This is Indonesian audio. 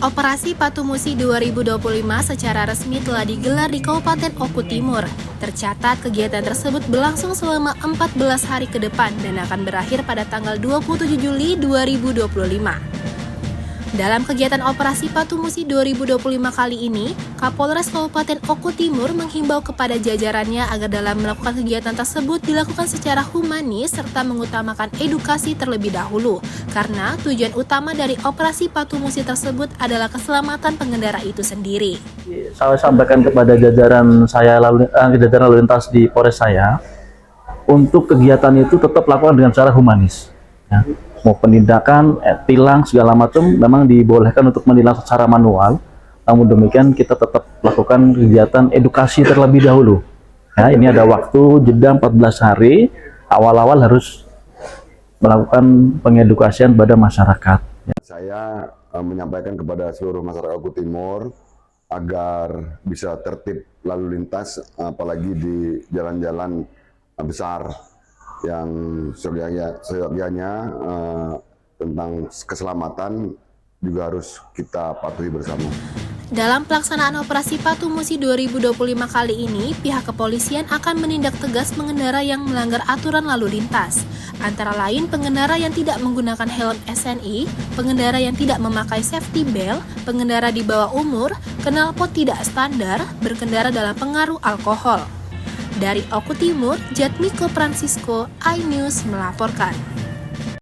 Operasi Patu Musi 2025 secara resmi telah digelar di Kabupaten Oku Timur. Tercatat kegiatan tersebut berlangsung selama 14 hari ke depan dan akan berakhir pada tanggal 27 Juli 2025. Dalam kegiatan Operasi Patu Musi 2025 kali ini, Kapolres Kabupaten Oku Timur menghimbau kepada jajarannya agar dalam melakukan kegiatan tersebut dilakukan secara humanis serta mengutamakan edukasi terlebih dahulu, karena tujuan utama dari Operasi Patu Musi tersebut adalah keselamatan pengendara itu sendiri. Saya sampaikan kepada jajaran lalu lintas di Polres saya, untuk kegiatan itu tetap lakukan dengan cara humanis. Ya. Mau penindakan, tilang segala macam memang dibolehkan untuk menilang secara manual. Namun demikian kita tetap lakukan kegiatan edukasi terlebih dahulu. Ya, ini ada waktu jeda 14 hari. Awal-awal harus melakukan pengedukasian pada masyarakat. Ya. Saya menyampaikan kepada seluruh masyarakat Oku Timur agar bisa tertib lalu lintas, apalagi di jalan-jalan besar yang seyogyanya tentang keselamatan juga harus kita patuhi bersama. Dalam pelaksanaan Operasi Patu Musi 2025 kali ini, pihak kepolisian akan menindak tegas pengendara yang melanggar aturan lalu lintas. Antara lain pengendara yang tidak menggunakan helm SNI, pengendara yang tidak memakai safety belt, pengendara di bawah umur, knalpot tidak standar, berkendara dalam pengaruh alkohol. Dari Oku Timur, Jatmiko Francisco, iNews melaporkan.